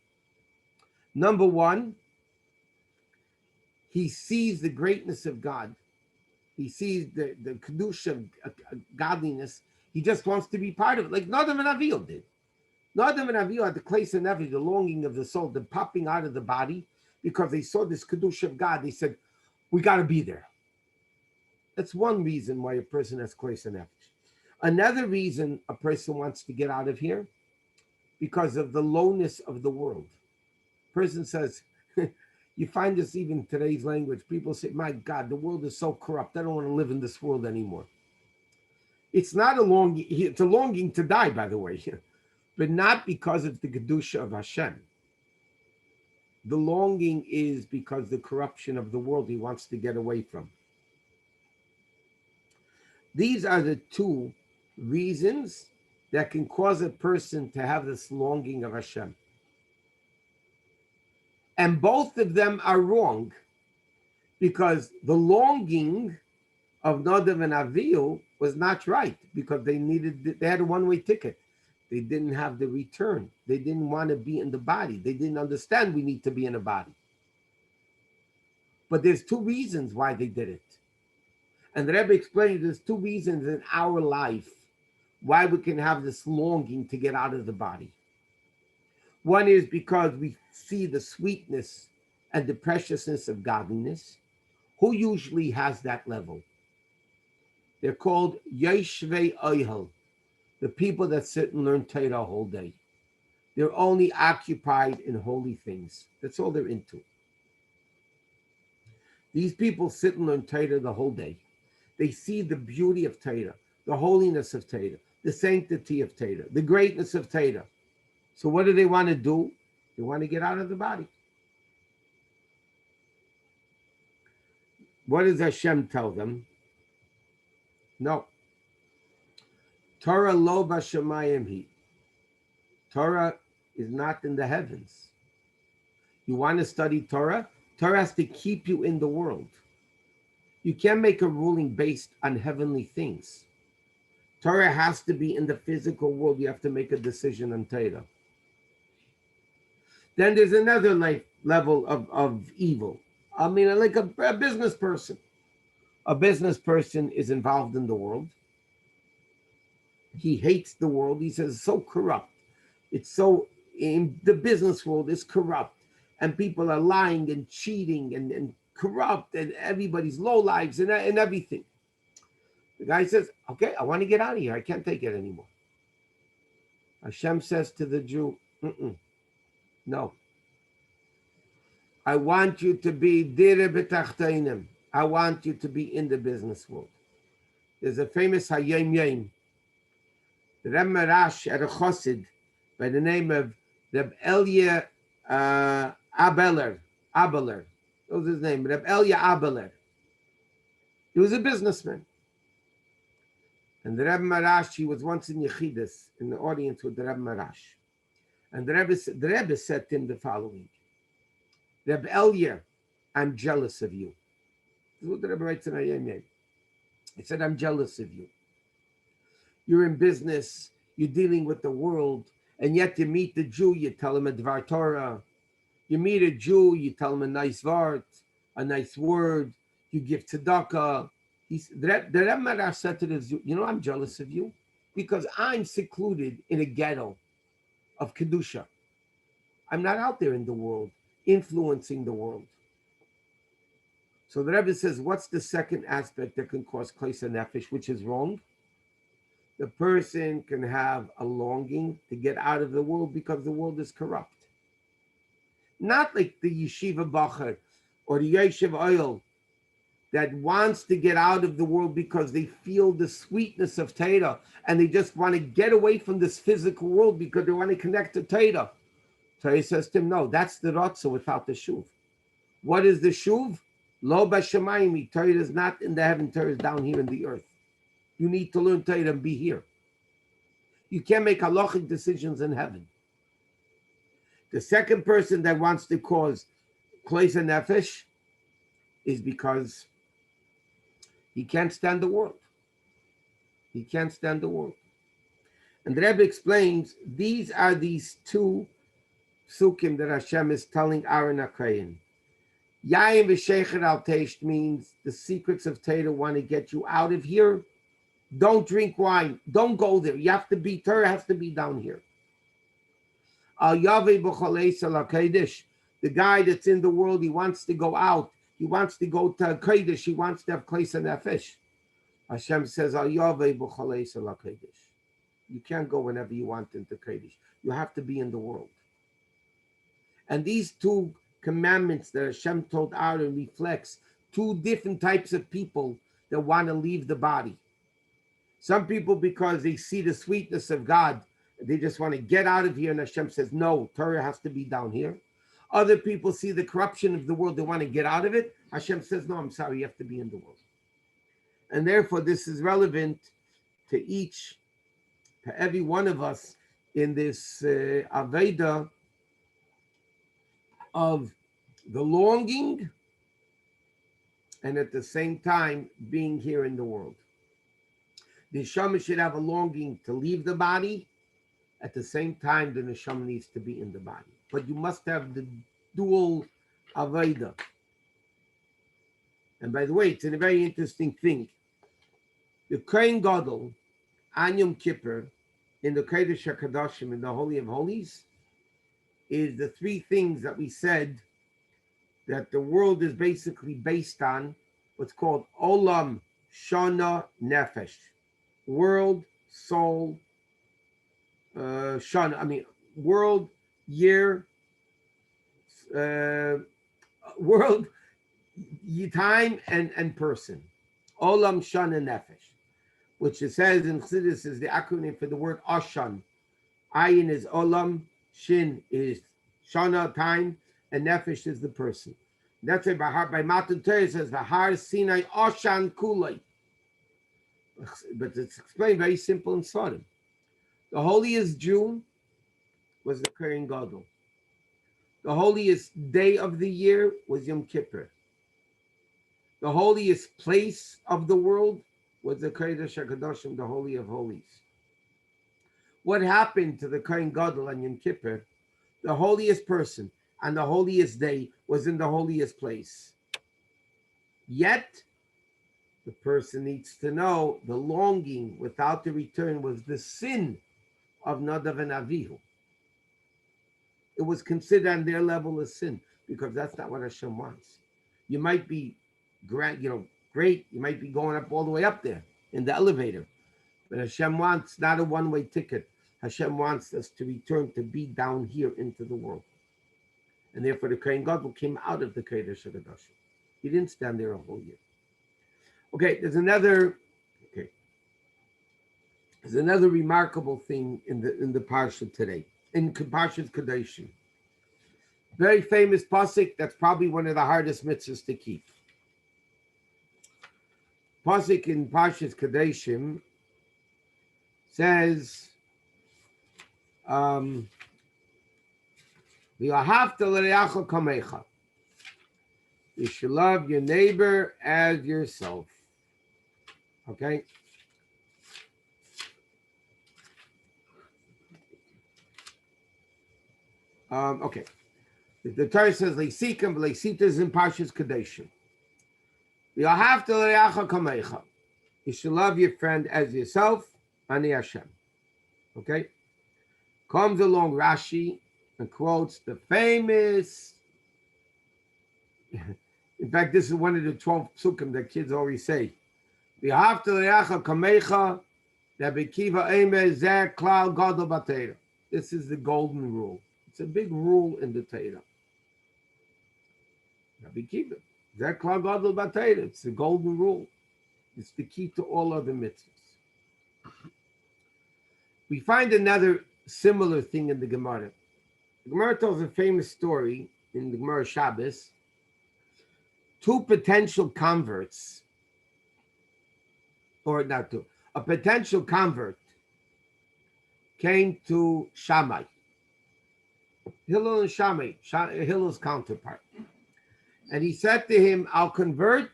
Number one, he sees the greatness of God. He sees the Kedusha of godliness. He just wants to be part of it, like Nadav and Avihu did. Nadav and Avihu had the Kleis HaNefesh, the longing of the soul, the popping out of the body, because they saw this Kedusha of God. They said, we got to be there. That's one reason why a person has Kleis HaNefesh. Another reason a person wants to get out of here, because of the lowness of the world. Person says, you find this even in today's language. People say, my God, the world is so corrupt. I don't want to live in this world anymore. It's not a longing, it's a longing to die, by the way, but not because of the Kedusha of Hashem. The longing is because the corruption of the world he wants to get away from. These are the two reasons that can cause a person to have this longing of Hashem. And both of them are wrong, because the longing of Nadav and Avihu was not right, because they had a one-way ticket. They didn't have the return. They didn't want to be in the body. They didn't understand we need to be in a body. But there's two reasons why they did it. And the Rebbe explained there's two reasons in our life why we can have this longing to get out of the body. One is because we see the sweetness and the preciousness of godliness. Who usually has that level? They're called Yeshvei Oyhel, the people that sit and learn Torah a whole day. They're only occupied in holy things. That's all they're into. These people sit and learn Torah the whole day. They see the beauty of Torah, the holiness of Torah, the sanctity of Torah, the greatness of Torah. So what do they want to do? They want to get out of the body. What does Hashem tell them? No. Torah lo b'shamayim hi. Torah is not in the heavens. You want to study Torah? Torah has to keep you in the world. You can't make a ruling based on heavenly things. Torah has to be in the physical world. You have to make a decision on Torah. Then there's another level of evil. I mean, like a business person. A business person is involved in the world. He hates the world. He says it's so corrupt. It's so, in the business world is corrupt. And people are lying and cheating and corrupt, and everybody's low lives and everything. The guy says, okay, I want to get out of here. I can't take it anymore. Hashem says to the Jew, no. I want you to be dire b'tachteinim. I want you to be in the business world. There's a famous Hayom Yom. The Rebbe Marash had a Chassid by the name of Reb Elia Abeler. That was his name, Reb Elia Abeler. He was a businessman. And the Rebbe Marash, he was once in Yechidus, in the audience with the Rebbe Marash. And the Rebbe said to him the following: Reb Elia, I'm jealous of you. This is what the Rebbe writes in Hayom Yom. He said, I'm jealous of you. You're in business, you're dealing with the world, and yet you meet the Jew, you tell him a Dvar Torah. You meet a Jew, you tell him a nice word, a nice word, you give tzedakah. The Rebbe Marash said to the Jew, you know, I'm jealous of you because I'm secluded in a ghetto of Kedusha. I'm not out there in the world, influencing the world. So the Rebbe says, what's the second aspect that can cause Kleis HaNefesh, which is wrong? The person can have a longing to get out of the world because the world is corrupt. Not like the Yeshiva Bacher or the Yeshiva Oil that wants to get out of the world because they feel the sweetness of Torah and they just want to get away from this physical world because they want to connect to Torah. Torah says to him, no, that's the Ratzah without the Shuv. What is the Shuv? Lo b'shamayim. Torah is not in the heaven, Torah is down here in the earth. You need to learn Torah and be here. You can't make halachic decisions in heaven. The second person that wants to cause Klesa Nefesh is because he can't stand the world. He can't stand the world. And the Rebbe explains, these are these two psukim that Hashem is telling Aaron Acharei. Yayin v'shecher al teish means the secrets of Torah want to get you out of here. Don't drink wine. Don't go there. You have to be, Torah has to be down here. Al yaveh b'cholei salakedesh. The guy that's in the world, he wants to go out. He wants to go to Kedosh. He wants to have Klesa Nefesh. Hashem says, Al yaveh b'cholei salakedesh. You can't go whenever you want into Kedosh. You have to be in the world. And these two commandments that Hashem told Aaron reflects two different types of people that want to leave the body. Some people, because they see the sweetness of God, they just want to get out of here, and Hashem says, no, Torah has to be down here. Other people see the corruption of the world, they want to get out of it. Hashem says, no, I'm sorry, you have to be in the world. And therefore, this is relevant to every one of us in this Aveda of the longing and at the same time being here in the world. The neshama should have a longing to leave the body. At the same time, the neshama needs to be in the body. But you must have the dual Aveda. And by the way, it's a very interesting thing. The Kohen Gadol, on Yom Kippur, in the Kedoshim, in the Holy of Holies, is the three things that we said that the world is basically based on, what's called Olam, Shana, Nefesh. World, soul, Shana, world, year, world, time, and person. Olam, Shana, Nefesh. Which it says in Chassidus is the acronym for the word Ashan. Ayin is Olam, Shin is Shana, time, and Nefesh is the person. That's why by Matan Torah it says, V'har Sinai Ashan Kulei. But it's explained very simple and sudden. The holiest June was the Kohen Gadol. The holiest day of the year was Yom Kippur. The holiest place of the world was the Kedosh HaKadoshim, the Holy of Holies. What happened to the Kohen Gadol on Yom Kippur? The holiest person and the holiest day was in the holiest place. Yet, the person needs to know the longing without the return was the sin of Nadav and Avihu. It was considered on their level a sin because that's not what Hashem wants. You might be great, you might be going up all the way up there in the elevator, but Hashem wants not a one-way ticket. Hashem wants us to return to be down here into the world. And therefore the Kohen Gadol came out of the Kedosh HaKadoshim. He didn't stand there a whole year. Okay, there's another remarkable thing in the Parsha today, in Parsha's Kedoshim. Very famous pasuk that's probably one of the hardest mitzvahs to keep. Pasuk in Parsha's Kedoshim says, "V'ahavta l'reacha kamecha." You should love your neighbor as yourself. Okay? Okay. The Torah says, Leisikam, Leisita is in Parshas Kedoshim. V'ahavta l'reacha kamecha. You should love your friend as yourself, Ani Hashem. Okay? Comes along Rashi and quotes the famous, in fact, this is one of the 12 psukim that kids always say. V'ahavta l'reacha kamecha, Rabbi Kiva Eimeh zeh klal gadol b'Torah. This is the golden rule. It's a big rule in the Torah. Rabbi Kiva, It's the golden rule. It's the key to all other mitzvahs. We find another similar thing in the Gemara. The Gemara tells a famous story in the Gemara Shabbos. Two potential converts, or not two, a potential convert came to Shammai. Hillel and Shammai, Hillel's counterpart. And he said to him, I'll convert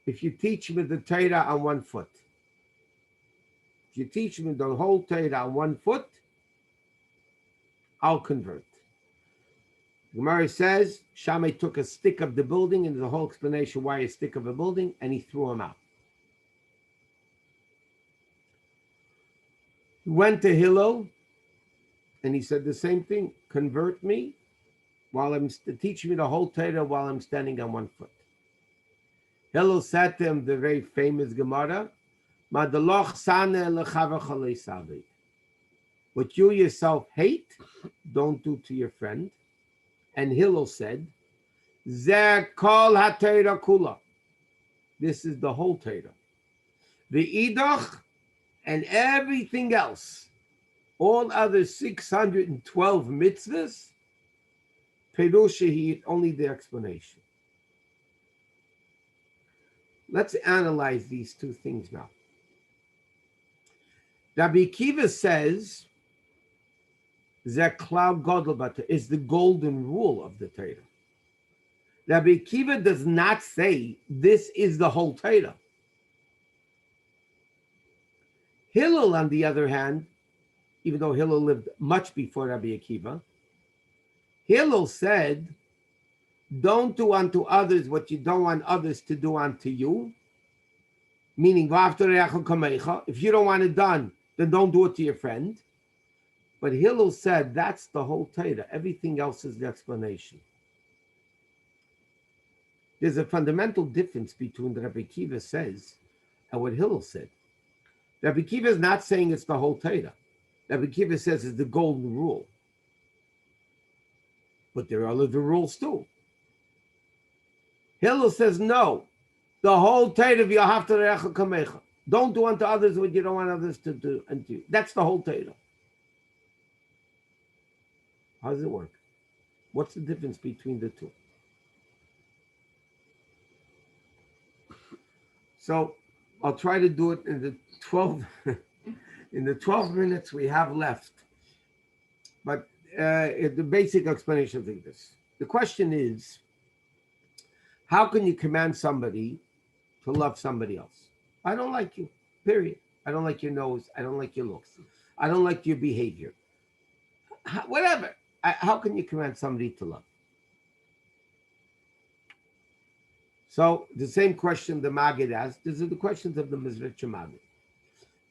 if you teach me the Torah on 1 foot. If you teach me the whole Torah on 1 foot, I'll convert. Gemara says, Shammai took a stick of the building, and there's a whole explanation why a stick of a building, and he threw him out. He went to Hillel, and he said the same thing, convert me while I'm teaching me the whole Torah while I'm standing on 1 foot. Hillel said to him the very famous Gemara, what you yourself hate, don't do to your friend. And Hillel said, Zeh kol ha-Torah kula. This is the whole Torah. The idach and everything else, all other 612 mitzvahs, Perusha, only the explanation. Let's analyze these two things now. Rabbi Akiva says, Zeh klal gadol b'Torah is the golden rule of the Torah. Rabbi Akiva does not say this is the whole Torah. Hillel, on the other hand, even though Hillel lived much before Rabbi Akiva, Hillel said, don't do unto others what you don't want others to do unto you. Meaning, if you don't want it done, then don't do it to your friend. But Hillel said that's the whole Torah. Everything else is the explanation. There's a fundamental difference between what Rabbi Akiva says and what Hillel said. Rabbi Akiva is not saying it's the whole Torah. Rabbi Akiva says it's the golden rule. But there are other rules too. Hillel says no. The whole Torah of Yahavta Kamecha. Don't do unto others what you don't want others to do unto you. That's the whole Torah. How does it work? What's the difference between the two? So I'll try to do it in the 12 minutes we have left. But the basic explanation is this. The question is, how can you command somebody to love somebody else? I don't like you, period. I don't like your nose. I don't like your looks. I don't like your behavior. Whatever. How can you command somebody to love? So the same question the Maggid asked, these are the questions of the Mizrach Maggid.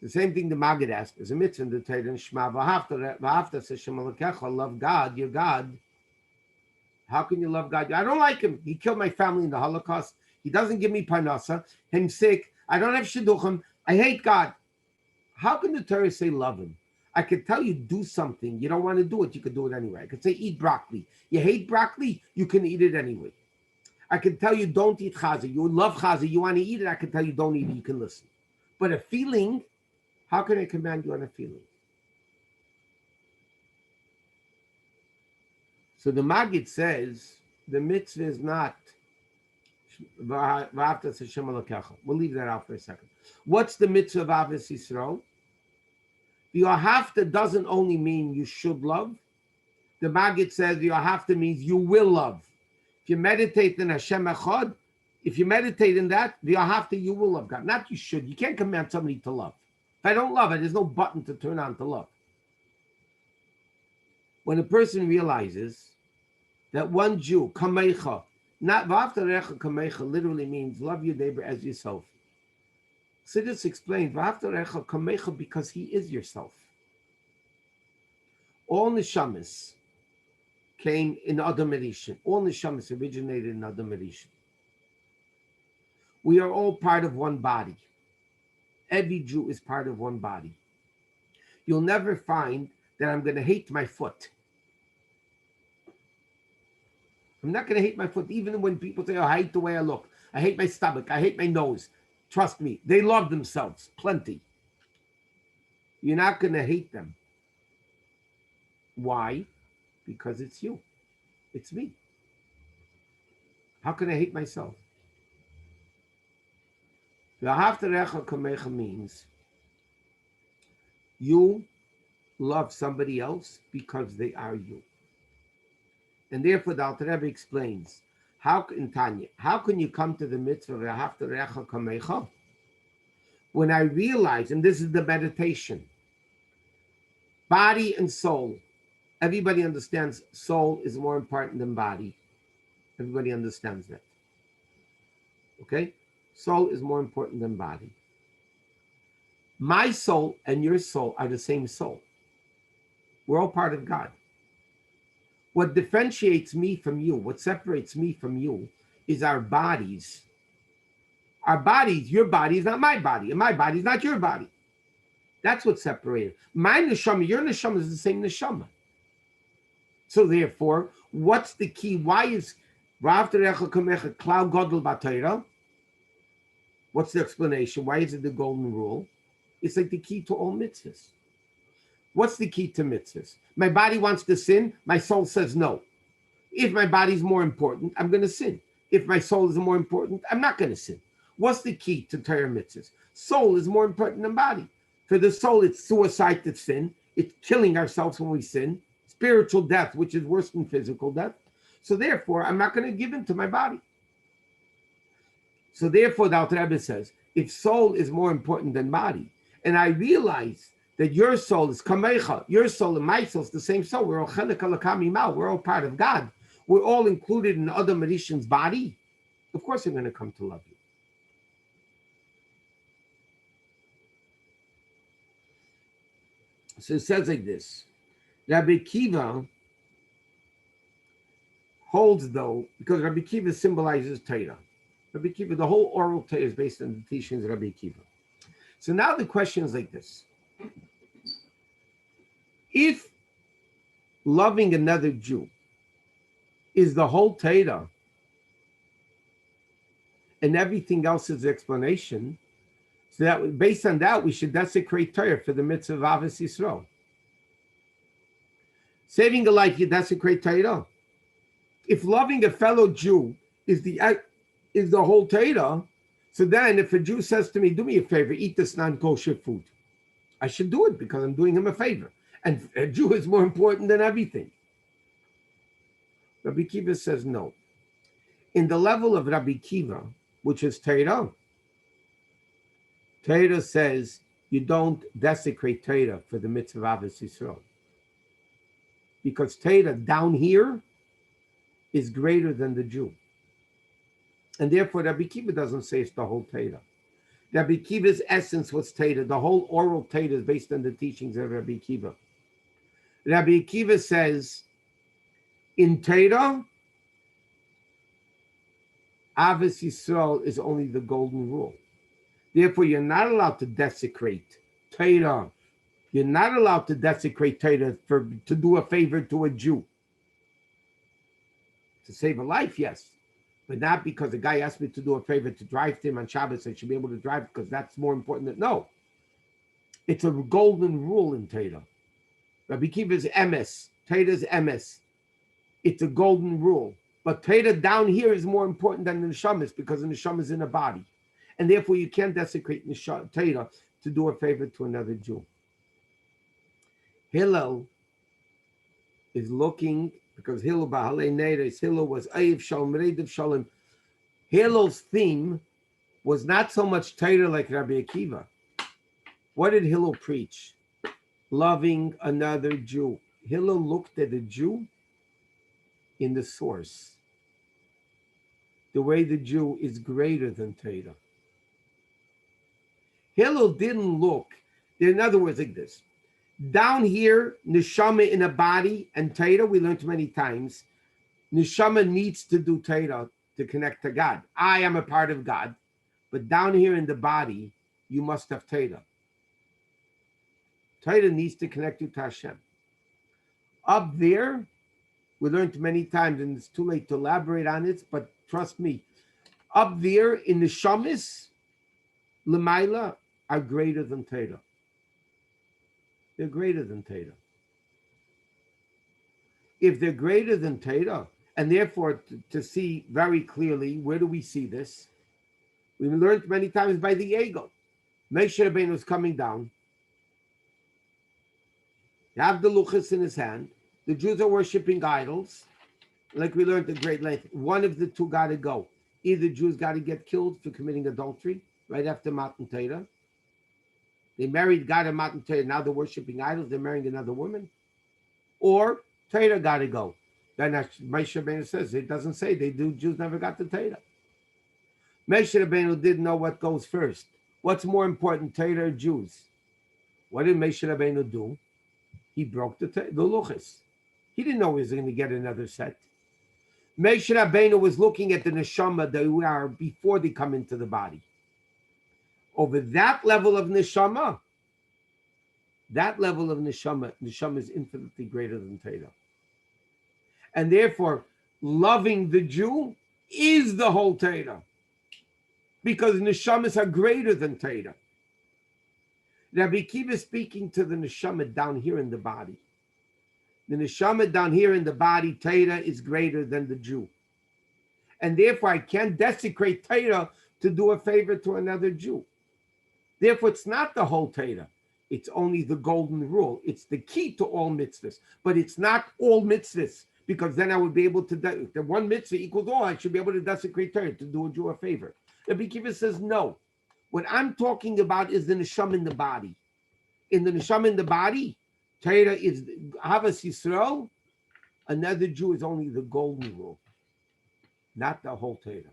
The same thing the Maggid asked is a mitzvah in the Torah and Shema v'ahavta Hashem Elokecha, love God, your God. How can you love God? I don't like him. He killed my family in the Holocaust. He doesn't give me parnasa. I'm sick. I don't have shidduchim. I hate God. How can the Torah say love him? I could tell you do something. You don't want to do it. You could do it anyway. I could say eat broccoli. You hate broccoli. You can eat it anyway. I could tell you don't eat chazi. You love chazi. You want to eat it. I could tell you don't eat it. You can listen. But a feeling, how can I command you on a feeling? So the Maggid says the mitzvah is not v'ahavta Hashem Elokecha. We'll leave that out for a second. What's the mitzvah of Avos Yisrael? The Ahavta doesn't only mean you should love. The Maggid says the Ahavta means you will love. If you meditate in Hashem Echad, if you meditate in that, the Ahavta, you will love God. Not you should. You can't command somebody to love. If I don't love it, there's no button to turn on to love. When a person realizes that one Jew, kamecha, not v'aftarecha kamecha, literally means love your neighbor as yourself. Chassidus explains v'aftarecha kamecha because he is yourself. All neshamas came in Adam Rishon. All neshamas originated in Adam Rishon. We are all part of one body. Every Jew is part of one body. You'll never find that I'm going to hate my foot. I'm not going to hate my foot, even when people say, oh, I hate the way I look. I hate my stomach. I hate my nose. Trust me, they love themselves plenty. You're not going to hate them. Why? Because it's you. It's me. How can I hate myself? Means you love somebody else because they are you. And therefore, the Alter Rebbe explains, how can you come to the mitzvah when I realize, and this is the meditation, body and soul. Everybody understands soul is more important than body. Everybody understands that. Okay? Soul is more important than body. My soul and your soul are the same soul. We're all part of God. What differentiates me from you, what separates me from you, is our bodies. Our bodies, your body is not my body, and my body is not your body. That's what separated. My neshama, your neshama is the same neshama. So therefore, what's the key? Why is Rav Terecha Kamecha Klau Godel B'Torah? What's the explanation? Why is it the golden rule? It's like the key to all mitzvahs. What's the key to mitzvahs? My body wants to sin. My soul says no. If my body's more important, I'm going to sin. If my soul is more important, I'm not going to sin. What's the key to Torah mitzvahs? Soul is more important than body. For the soul, it's suicide to sin. It's killing ourselves when we sin. Spiritual death, which is worse than physical death. So therefore, I'm not going to give in to my body. So therefore, the Alter Rebbe says, if soul is more important than body, and I realize that your soul is kamecha, your soul and my soul is the same soul. We're all chelik alakami mal. We're all part of God. We're all included in Adam Rishon's body. Of course, I'm going to come to love you. So it says like this. Rabbi Kiva holds, though, because Rabbi Kiva symbolizes Torah. Rabbi Kiva, the whole oral Torah is based on the teachings of Rabbi Kiva. So now the question is like this. If loving another Jew is the whole Torah and everything else is explanation, so that based on that, we should desecrate Torah for the mitzvah of Avos Yisrael. Saving a life, you desecrate Torah. If loving a fellow Jew is the whole Torah, so then if a Jew says to me, do me a favor, eat this non-kosher food, I should do it because I'm doing him a favor. And a Jew is more important than everything. Rabbi Kiva says no. In the level of Rabbi Kiva, which is Torah, Torah says you don't desecrate Torah for the mitzvah of Avos Yisrael. Because Torah down here is greater than the Jew. And therefore, Rabbi Kiva doesn't say it's the whole Torah. Rabbi Kiva's essence was Torah. The whole oral Torah is based on the teachings of Rabbi Kiva. Rabbi Kiva says, in Torah, Avos Yisrael is only the golden rule. Therefore, you're not allowed to desecrate Torah. You're not allowed to desecrate Torah to do a favor to a Jew. To save a life, yes. But not because a guy asked me to do a favor to drive to him on Shabbos, I should be able to drive because that's more important than, no. It's a golden rule in Torah. Rabbi Kiva's emes, Torah's emes. It's a golden rule. But Torah down here is more important than the neshamas because the neshama is in a body. And therefore you can't desecrate Torah to do a favor to another Jew. Hillel is looking, because Hillel Bahalei Neiris, Hillel was Ayiv Shalom, Reidiv Shalom. Hillel's theme was not so much Torah like Rabbi Akiva. What did Hillel preach? Loving another Jew. Hillel looked at the Jew in the source. The way the Jew is greater than Torah. Hillel didn't look, in other words, like this. Down here, neshama in a body and Torah, we learned many times, neshama needs to do Torah to connect to God. I am a part of God, but down here in the body, you must have Torah. Torah needs to connect you to Hashem. Up there, We learned many times, and it's too late to elaborate on it, but trust me, up there in the Shamis, Lamaila are greater than Teda. They're greater than Teda. If they're greater than Teda, and therefore to see very clearly, where do we see this? We've learned many times by the Egel. Moshe Rabbeinu was coming down. You have the luchas in his hand. The Jews are worshiping idols. Like we learned at great length, one of the two got to go. Either Jews got to get killed for committing adultery right after Matan Torah. They married God and Matan Torah. Now they're worshiping idols. They're marrying another woman. Or Torah got to go. Then Moshe Rabbeinu says, it doesn't say they do. Jews never got the Torah. Moshe Rabbeinu didn't know what goes first. What's more important, Torah or Jews? What did Moshe Rabbeinu do? He broke the luchas. He didn't know he was going to get another set. Moshe Rabbeinu was looking at the neshama that we are before they come into the body. Over that level of neshama, neshama is infinitely greater than Torah. And therefore, loving the Jew is the whole Torah. Because neshamas are greater than Torah. Rabbi Kiva is speaking to the neshama down here in the body. The neshama down here in the body, Torah, is greater than the Jew. And therefore, I can't desecrate Torah to do a favor to another Jew. Therefore, it's not the whole Torah. It's only the golden rule. It's the key to all mitzvahs. But it's not all mitzvahs, because then I would be able to, the one mitzvah equals all, I should be able to desecrate Torah to do a Jew a favor. Rabbi Kiva says, no. What I'm talking about is the neshama in the body. In the neshama in the body, Torah is Havas Yisrael. Another Jew is only the golden rule, not the whole Torah.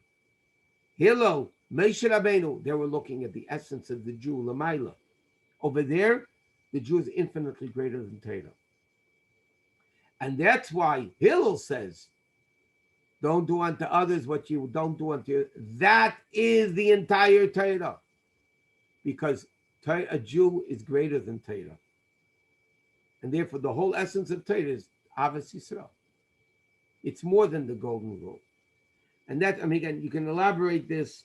Hillel, Moshe Rabbeinu, they were looking at the essence of the Jew, Lamaila. Over there, the Jew is infinitely greater than Torah. And that's why Hillel says, don't do unto others what you don't do unto you. That is the entire Torah. Because a Jew is greater than Torah. And therefore, the whole essence of Torah is Avos Yisrael. It's more than the golden rule. And that, I mean, again, you can elaborate this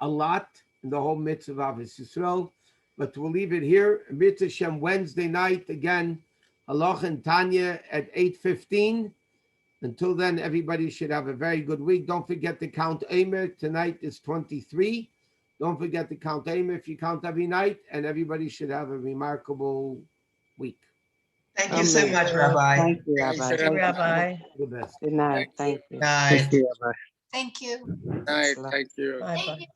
a lot in the whole mitzvah of Avos Yisrael, but we'll leave it here. Mitzvah Shem Wednesday night, again, Halach and Tanya at 8:15. Until then, everybody should have a very good week. Don't forget to count Eimer. Tonight is 23. Don't forget to count Eimer if you count every night, and everybody should have a remarkable week. Thank you so much, Rabbi. Thank you, Rabbi. Thank you, Rabbi. The best. Good night. Thank you. Night. Thank you, Rabbi. Thank you. Night. Thank you. Thank you.